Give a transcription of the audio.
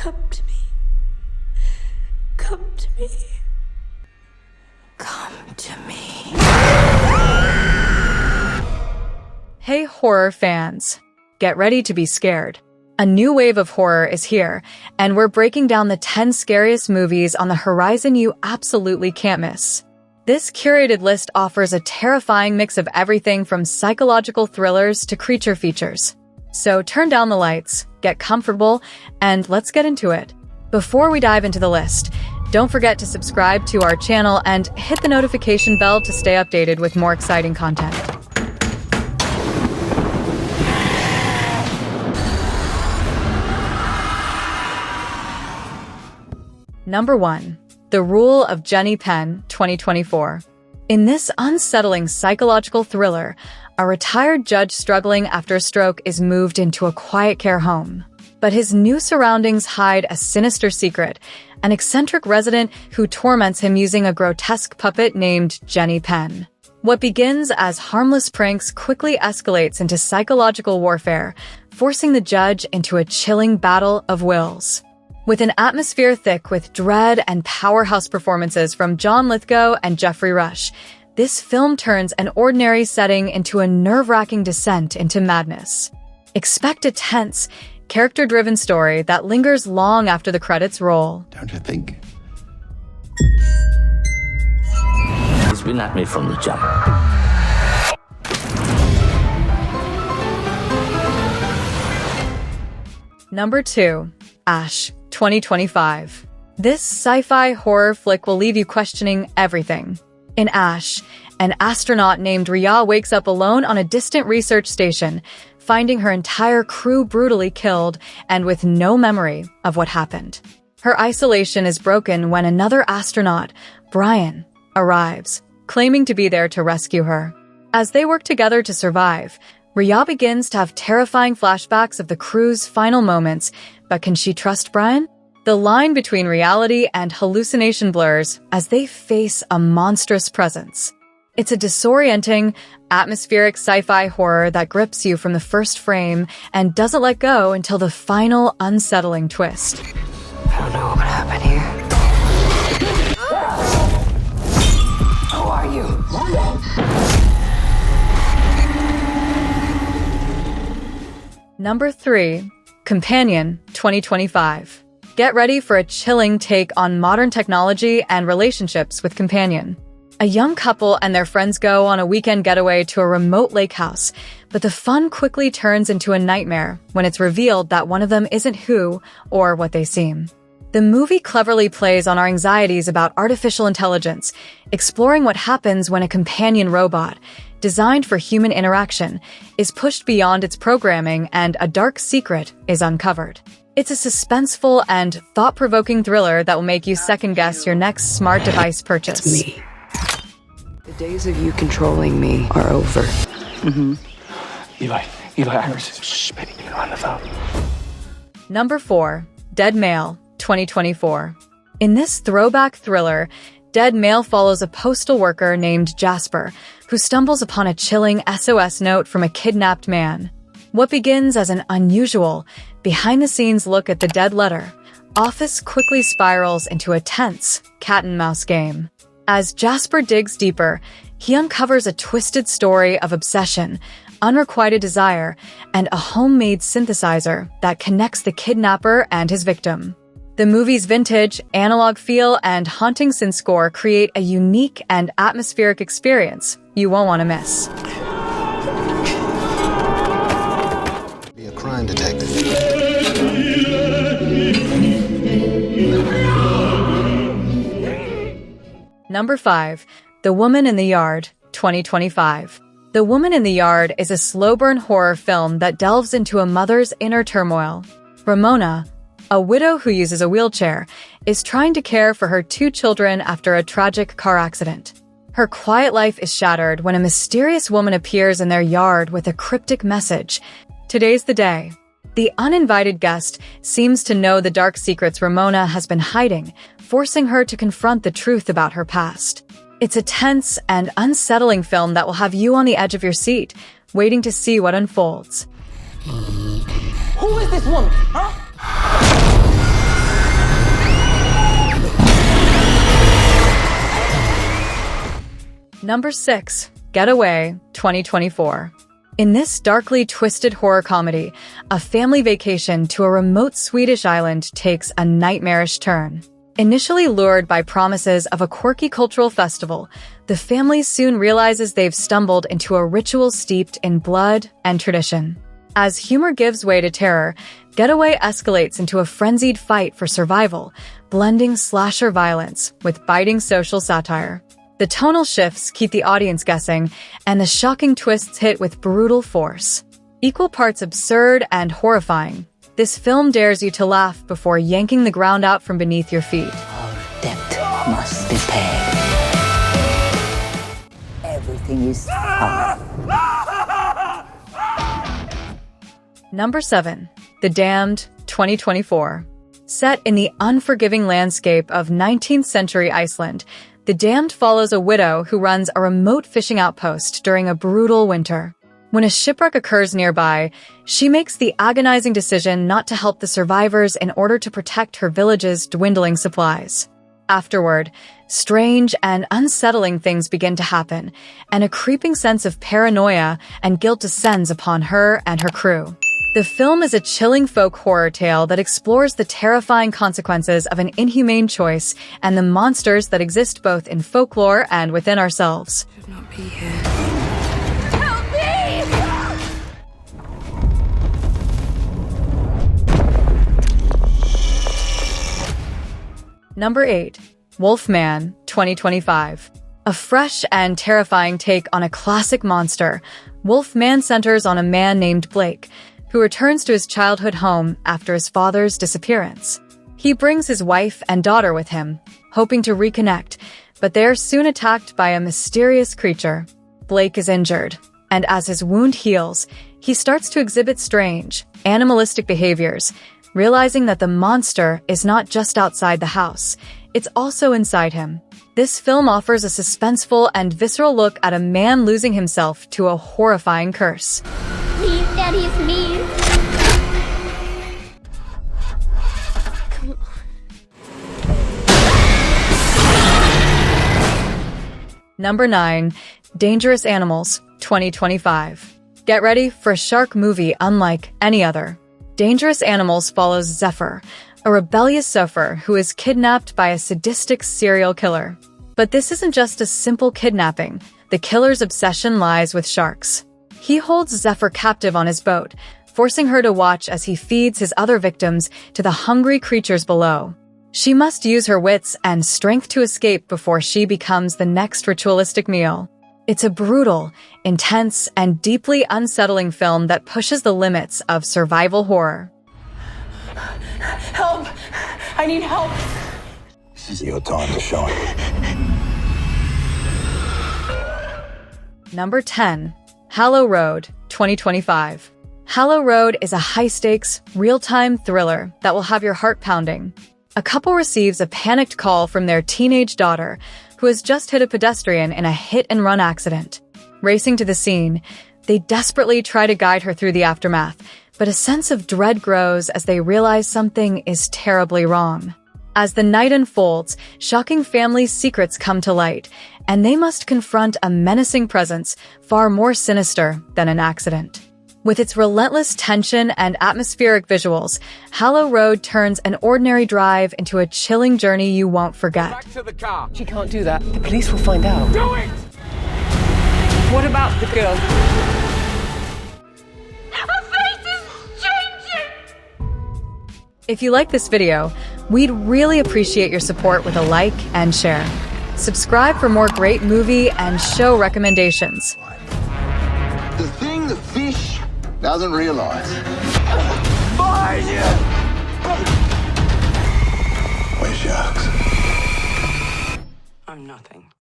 Come to me. Come to me. Come to me. Hey horror fans, get ready to be scared. A new wave of horror is here, and we're breaking down the 10 scariest movies on the horizon you absolutely can't miss. This curated list offers a terrifying mix of everything from psychological thrillers to creature features. So turn down the lights, get comfortable, and let's get into it. Before we dive into the list, don't forget to subscribe to our channel and hit the notification bell to stay updated with more exciting content. Number 1. The Rule of Jenny Penn, 2024. In this unsettling psychological thriller, a retired judge struggling after a stroke is moved into a quiet care home. But his new surroundings hide a sinister secret, an eccentric resident who torments him using a grotesque puppet named Jenny Penn. What begins as harmless pranks quickly escalates into psychological warfare, forcing the judge into a chilling battle of wills. With an atmosphere thick with dread and powerhouse performances from John Lithgow and Geoffrey Rush, this film turns an ordinary setting into a nerve-wracking descent into madness. Expect a tense, character-driven story that lingers long after the credits roll. Don't you think? He's been at me from the jump. Number 2. Ash, 2025. This sci-fi horror flick will leave you questioning everything. In Ash, an astronaut named Rhea wakes up alone on a distant research station, finding her entire crew brutally killed and with no memory of what happened. Her isolation is broken when another astronaut, Brian, arrives, claiming to be there to rescue her. As they work together to survive, Rhea begins to have terrifying flashbacks of the crew's final moments, but can she trust Brian? The line between reality and hallucination blurs as they face a monstrous presence. It's a disorienting, atmospheric sci-fi horror that grips you from the first frame and doesn't let go until the final unsettling twist. I don't know what happened here. Who are you? Number 3. Companion, 2025. Get ready for a chilling take on modern technology and relationships with Companion. A young couple and their friends go on a weekend getaway to a remote lake house, but the fun quickly turns into a nightmare when it's revealed that one of them isn't who or what they seem. The movie cleverly plays on our anxieties about artificial intelligence, exploring what happens when a companion robot, designed for human interaction, is pushed beyond its programming and a dark secret is uncovered. It's a suspenseful and thought-provoking thriller that will make you second-guess your next smart device purchase. It's me. The days of you controlling me are over. Eli, Iris. Shh, baby, you're on the phone. Number 4. Dead Male, 2024. In this throwback thriller, Dead Male follows a postal worker named Jasper, who stumbles upon a chilling SOS note from a kidnapped man. What begins as an unusual, behind-the-scenes look at the dead letter, Office quickly spirals into a tense cat-and-mouse game. As Jasper digs deeper, he uncovers a twisted story of obsession, unrequited desire, and a homemade synthesizer that connects the kidnapper and his victim. The movie's vintage, analog feel, and haunting synth score create a unique and atmospheric experience you won't want to miss. Be a crime detective. Number 5. The Woman in the Yard, 2025. The Woman in the Yard is a slow-burn horror film that delves into a mother's inner turmoil. Ramona, a widow who uses a wheelchair, is trying to care for her 2 children after a tragic car accident. Her quiet life is shattered when a mysterious woman appears in their yard with a cryptic message. Today's the day. The uninvited guest seems to know the dark secrets Ramona has been hiding, forcing her to confront the truth about her past. It's a tense and unsettling film that will have you on the edge of your seat, waiting to see what unfolds. Who is this woman, huh? Number 6. Getaway, 2024. In this darkly twisted horror comedy, a family vacation to a remote Swedish island takes a nightmarish turn. Initially lured by promises of a quirky cultural festival, the family soon realizes they've stumbled into a ritual steeped in blood and tradition. As humor gives way to terror, Getaway escalates into a frenzied fight for survival, blending slasher violence with biting social satire. The tonal shifts keep the audience guessing, and the shocking twists hit with brutal force. Equal parts absurd and horrifying, this film dares you to laugh before yanking the ground out from beneath your feet. All debt must be paid. Everything is fine. Number 7. The Damned, 2024. Set in the unforgiving landscape of 19th century Iceland, The Damned follows a widow who runs a remote fishing outpost during a brutal winter. When a shipwreck occurs nearby, she makes the agonizing decision not to help the survivors in order to protect her village's dwindling supplies. Afterward, strange and unsettling things begin to happen, and a creeping sense of paranoia and guilt descends upon her and her crew. The film is a chilling folk horror tale that explores the terrifying consequences of an inhumane choice and the monsters that exist both in folklore and within ourselves. Should not be here. Help me! Number 8. Wolfman, 2025. A fresh and terrifying take on a classic monster, Wolfman centers on a man named Blake, who returns to his childhood home after his father's disappearance. He brings his wife and daughter with him, hoping to reconnect, but they are soon attacked by a mysterious creature. Blake is injured, and as his wound heals, he starts to exhibit strange, animalistic behaviors, realizing that the monster is not just outside the house, it's also inside him. This film offers a suspenseful and visceral look at a man losing himself to a horrifying curse. Please, Daddy, it's me. Number 9. Dangerous Animals, 2025. Get ready for a shark movie unlike any other. Dangerous Animals follows Zephyr, a rebellious surfer who is kidnapped by a sadistic serial killer. But this isn't just a simple kidnapping. The killer's obsession lies with sharks. He holds Zephyr captive on his boat, forcing her to watch as he feeds his other victims to the hungry creatures below. She must use her wits and strength to escape before she becomes the next ritualistic meal. It's a brutal, intense, and deeply unsettling film that pushes the limits of survival horror. Help! I need help! This is your time to shine. Number 10. Hallow Road, 2025. Hallow Road is a high-stakes, real-time thriller that will have your heart pounding. A couple receives a panicked call from their teenage daughter, who has just hit a pedestrian in a hit-and-run accident. Racing to the scene, they desperately try to guide her through the aftermath, but a sense of dread grows as they realize something is terribly wrong. As the night unfolds, shocking family secrets come to light, and they must confront a menacing presence far more sinister than an accident. With its relentless tension and atmospheric visuals, Hallow Road turns an ordinary drive into a chilling journey you won't forget. Back to the car. She can't do that. The police will find out. Do it! What about the girl? Her face is changing! If you like this video, we'd really appreciate your support with a like and share. Subscribe for more great movie and show recommendations. The thing the fish doesn't realize. Behind you! We're sharks. I'm nothing.